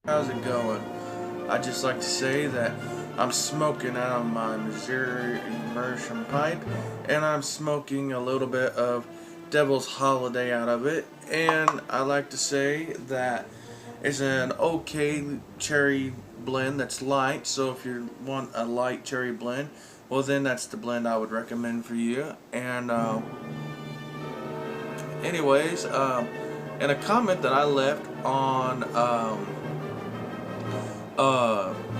How's it going? I'd just like to say that I'm smoking out of my Missouri immersion pipe, and I'm smoking a little bit of Devil's Holiday out of it, and I like to say that it's an okay cherry blend that's light, so if you want a light cherry blend, well then that's the blend I would recommend for you. And anyways, in a comment that I left on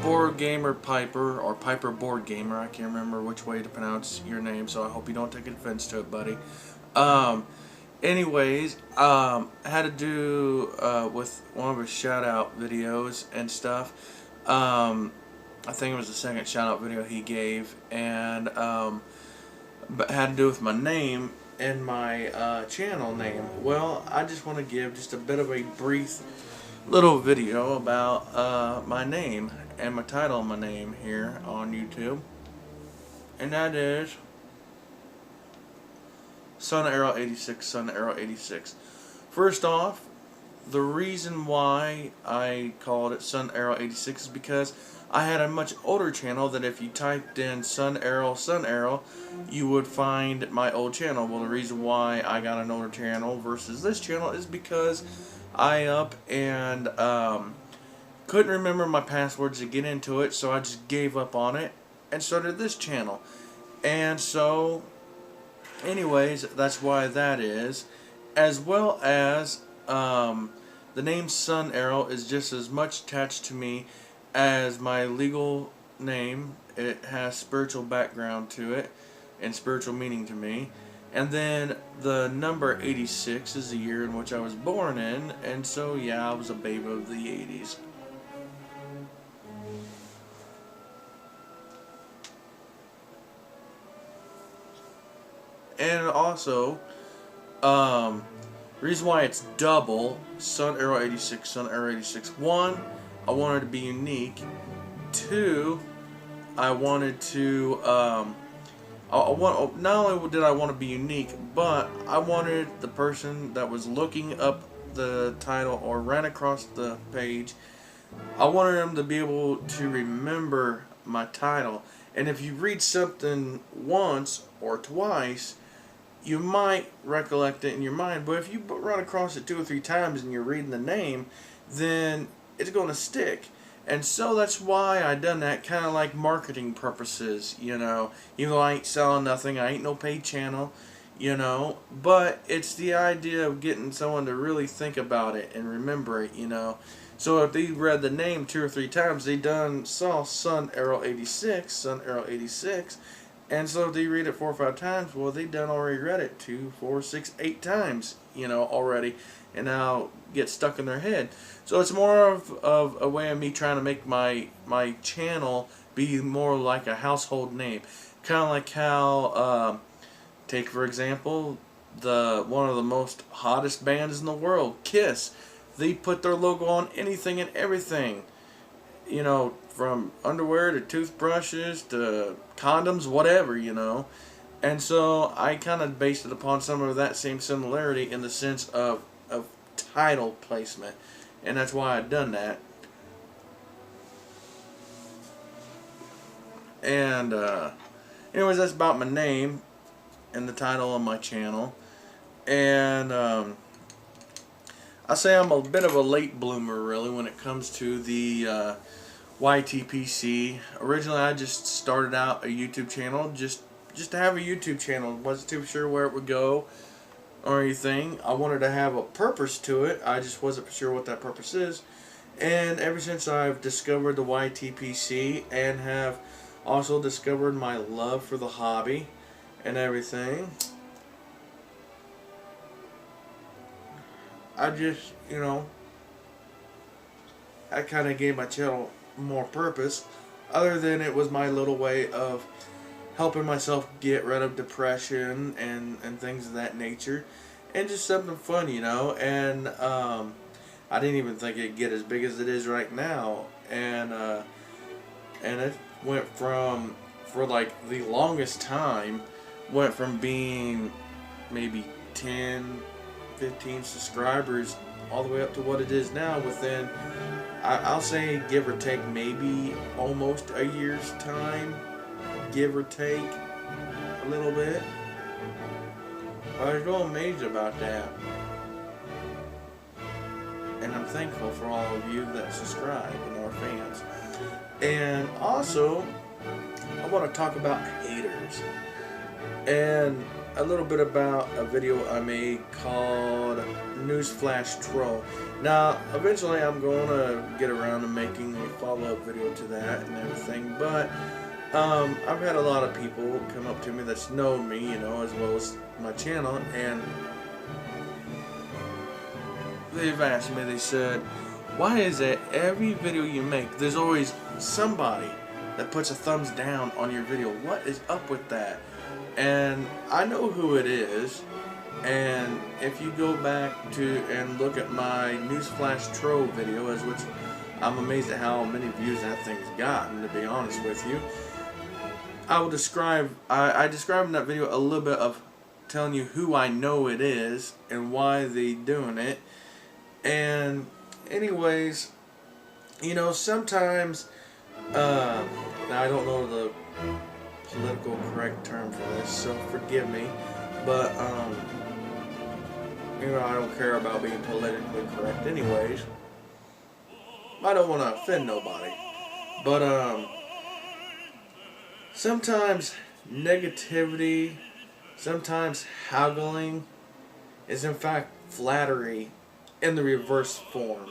Board Gamer Piper, or Piper Board Gamer, I can't remember which way to pronounce your name, so I hope you don't take offense to it, buddy. Um, had to do with one of his shout out videos and stuff. I think it was the second shout out video he gave, and but had to do with my name and my channel name. Well, I just want to give just a bit of a brief little video about my name and my title of my name here on YouTube, and that is Sun Arrow 86. Sun Arrow 86. First off, the reason why I called it Sun Arrow 86 is because I had a much older channel that if you typed in Sun Arrow, you would find my old channel. Well, the reason why I got an older channel versus this channel is because I couldn't remember my passwords to get into it, so I just gave up on it and started this channel. And so, anyways, that's why that is. As well as, the name Sun Arrow is just as much attached to me as my legal name. It has spiritual background to it and spiritual meaning to me. And then the number 86 is the year in which I was born in, and so yeah, I was a babe of the 80s. And also, reason why it's double, Sun Arrow 86, Sun Arrow 86. One, I wanted to be unique. Two, I wanted to, not only did I want to be unique, but I wanted the person that was looking up the title or ran across the page, I wanted them to be able to remember my title. And if you read something once or twice, you might recollect it in your mind, but if you run across it 2 or 3 times and you're reading the name, then it's going to stick. And so that's why I done that, kind of like marketing purposes, you know. Even though I ain't selling nothing, I ain't no paid channel, you know. But it's the idea of getting someone to really think about it and remember it, you know. So if they read the name 2 or 3 times, they done saw Sun Arrow 86, Sun Arrow 86. And so if they read it 4 or 5 times, well, they done already read it 2, 4, 6, 8 times, you know, already, and now get stuck in their head. So it's more of a way of me trying to make my channel be more like a household name, kind of like how, take for example, one of the most hottest bands in the world, Kiss. They put their logo on anything and everything. You know, from underwear to toothbrushes to condoms, whatever, you know. And so I kind of based it upon some of that same similarity in the sense of title placement. And that's why I've done that. And anyways, that's about my name and the title of my channel. And I say I'm a bit of a late bloomer, really, when it comes to the Ytpc. Originally, I just started out a YouTube channel just to have a YouTube channel. Wasn't too sure where it would go or anything. I wanted to have a purpose to it. I just wasn't sure what that purpose is. And ever since I've discovered the Ytpc and have also discovered my love for the hobby and everything, I just, you know, I kind of gave my channel more purpose, other than it was my little way of helping myself get rid of depression and things of that nature, and just something fun, you know. And I didn't even think it'd get as big as it is right now, and it went from, for like the longest time, went from being maybe 10, 15 subscribers all the way up to what it is now within, I'll say give or take maybe almost a year's time, give or take a little bit. I was real amazed about that. And I'm thankful for all of you that subscribe and are fans. And also, I want to talk about haters. And a little bit about a video I made called Newsflash Troll. Now, eventually I'm going to get around to making a follow-up video to that and everything, but I've had a lot of people come up to me that's known me, you know, as well as my channel, and they've asked me, they said, why is it every video you make, there's always somebody that puts a thumbs down on your video? What is up with that? And I know who it is, and if you go back to and look at my Newsflash Troll video, as which I'm amazed at how many views that thing's gotten, to be honest with you. I describe in that video a little bit of telling you who I know it is and why they doing it. And anyways, you know, sometimes now I don't know the political correct term for this, so forgive me, but you know, I don't care about being politically correct anyways. I don't want to offend nobody, but sometimes negativity, sometimes haggling is in fact flattery in the reverse form.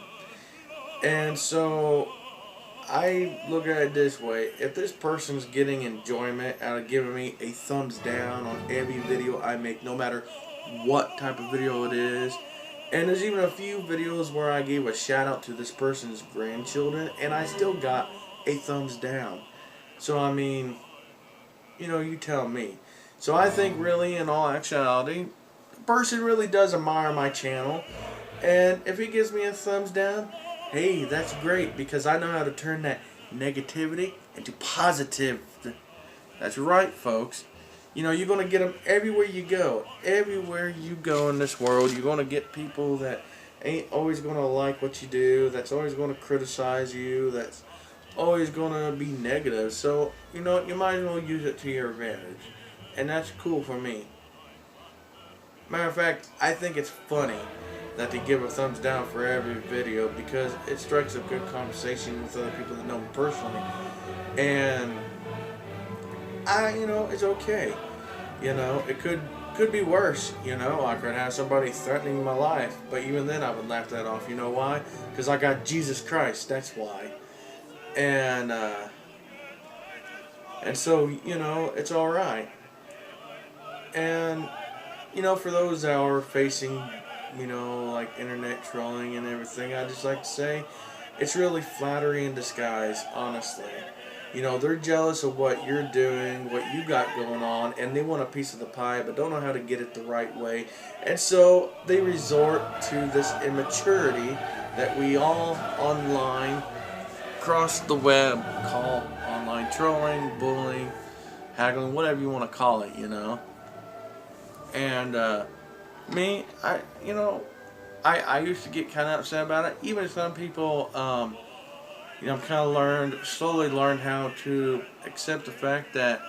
And so I look at it this way: if this person's getting enjoyment out of giving me a thumbs down on every video I make, no matter what type of video it is, and there's even a few videos where I gave a shout out to this person's grandchildren and I still got a thumbs down. So I mean, you know, you tell me. So I think really, in all actuality, the person really does admire my channel, and if he gives me a thumbs down, hey, that's great, because I know how to turn that negativity into positive. That's right, folks. You know, you're going to get them everywhere you go. Everywhere you go in this world, you're going to get people that ain't always going to like what you do, that's always going to criticize you, that's always going to be negative. So, you know, you might as well use it to your advantage. And that's cool for me. Matter of fact, I think it's funny that they give a thumbs down for every video, because it strikes a good conversation with other people that know me personally. And you know, it's okay. You know, it could be worse. You know, I could have somebody threatening my life, but even then I would laugh that off. You know why? Because I got Jesus Christ. That's why. And so, you know, it's all right. And you know, for those that are facing, you know, like internet trolling and everything, I just like to say it's really flattery in disguise, honestly. You know, they're jealous of what you're doing, what you got going on, and they want a piece of the pie but don't know how to get it the right way. And so they resort to this immaturity that we all online, across the web, call online trolling, bullying, haggling, whatever you want to call it, you know. And me, I used to get kind of upset about it. Even some people, you know, I've kind of slowly learned how to accept the fact that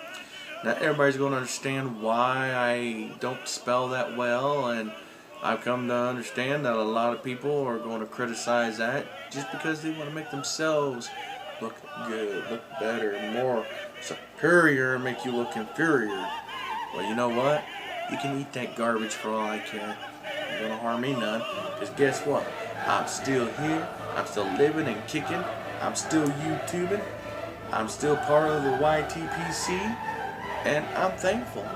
not everybody's going to understand why I don't spell that well, and I've come to understand that a lot of people are going to criticize that just because they want to make themselves look good, look better, more superior, and make you look inferior. Well, you know what? You can eat that garbage for all I care. Ain't gonna harm me none. Because guess what? I'm still here. I'm still living and kicking. I'm still YouTubing. I'm still part of the Ytpc. And I'm thankful.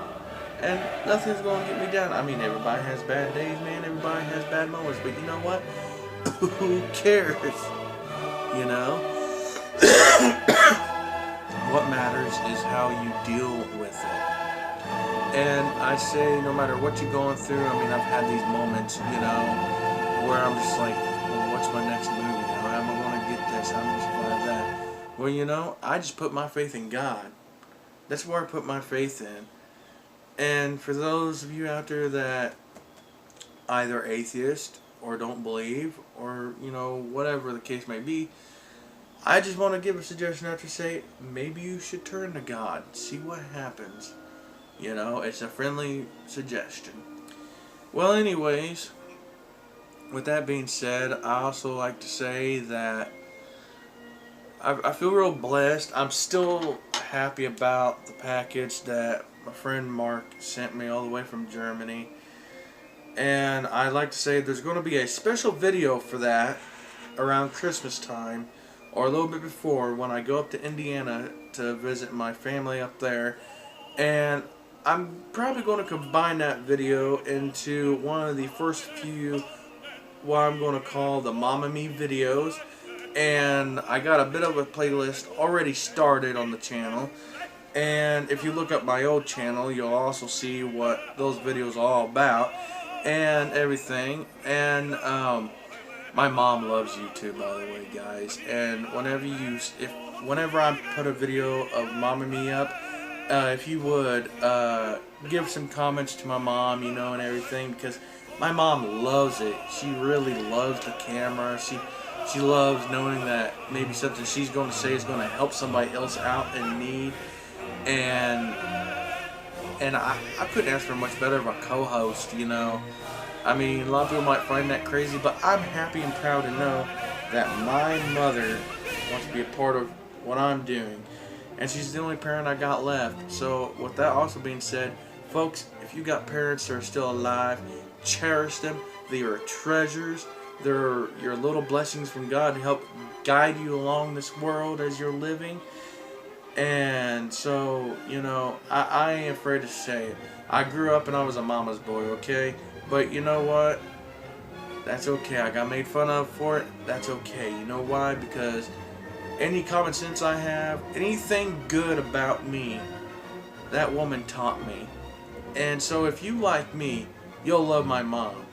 And nothing's gonna get me down. I mean, everybody has bad days, man. Everybody has bad moments. But you know what? Who cares? You know? What matters is how you deal with it. And I say, no matter what you're going through, I mean, I've had these moments, you know, where I'm just like, well, what's my next move? You know, how am I going to get this? How am I going to survive that? Well, you know, I just put my faith in God. That's where I put my faith in. And for those of you out there that either atheist or don't believe, or whatever the case may be. I just want to give a suggestion after say maybe you should turn to God, see what happens. It's a friendly suggestion. Well, anyways, with that being said, I also like to say that I feel real blessed. I'm still happy about the package that my friend Mark sent me all the way from Germany. And I'd like to say there's going to be a special video for that around Christmas time, or a little bit before, when I go up to Indiana to visit my family up there. And I'm probably going to combine that video into one of the first few, what I'm going to call the Mama Me videos. And I got a bit of a playlist already started on the channel. And if you look up my old channel, you'll also see what those videos are all about and everything. And my mom loves YouTube, by the way, guys. And whenever I put a video of Mama Me up, if you would give some comments to my mom, and everything, because my mom loves it. She really loves the camera. She loves knowing that maybe something she's going to say is going to help somebody else out in need. And I couldn't ask for much better of a co-host, I mean, a lot of people might find that crazy, but I'm happy and proud to know that my mother wants to be a part of what I'm doing. And she's the only parent I got left. So with that also being said, folks, if you got parents that are still alive, cherish them. They are treasures. They're your little blessings from God to help guide you along this world as you're living. And so, I ain't afraid to say it. I grew up and I was a mama's boy, okay? But you know what? That's okay. I got made fun of for it. That's okay. You know why? Because any common sense I have, anything good about me, that woman taught me. And so if you like me, you'll love my mom.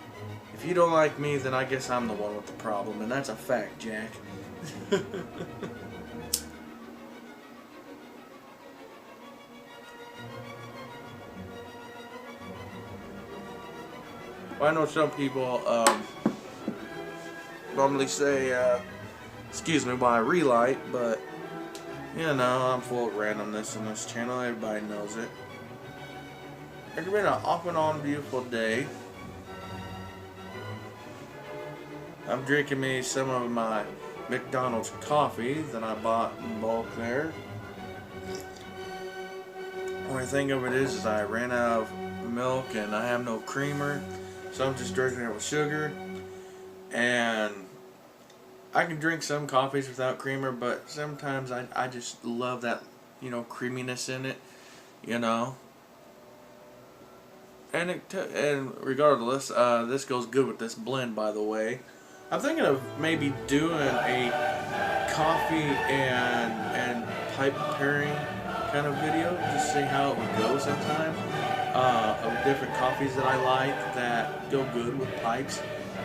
If you don't like me, then I guess I'm the one with the problem. And that's a fact, Jack. Well, I know some people normally say, excuse me while I relight, but, I'm full of randomness on this channel. Everybody knows it. It's been an off and on beautiful day. I'm drinking me some of my McDonald's coffee that I bought in bulk there. Only thing of it is I ran out of milk and I have no creamer. So I'm just drinking it with sugar, and I can drink some coffees without creamer, but sometimes I just love that, creaminess in it, And regardless, this goes good with this blend, by the way. I'm thinking of maybe doing a coffee and pipe pairing kind of video, just see how it would go sometime. Of different coffees that I like that go good with pipes.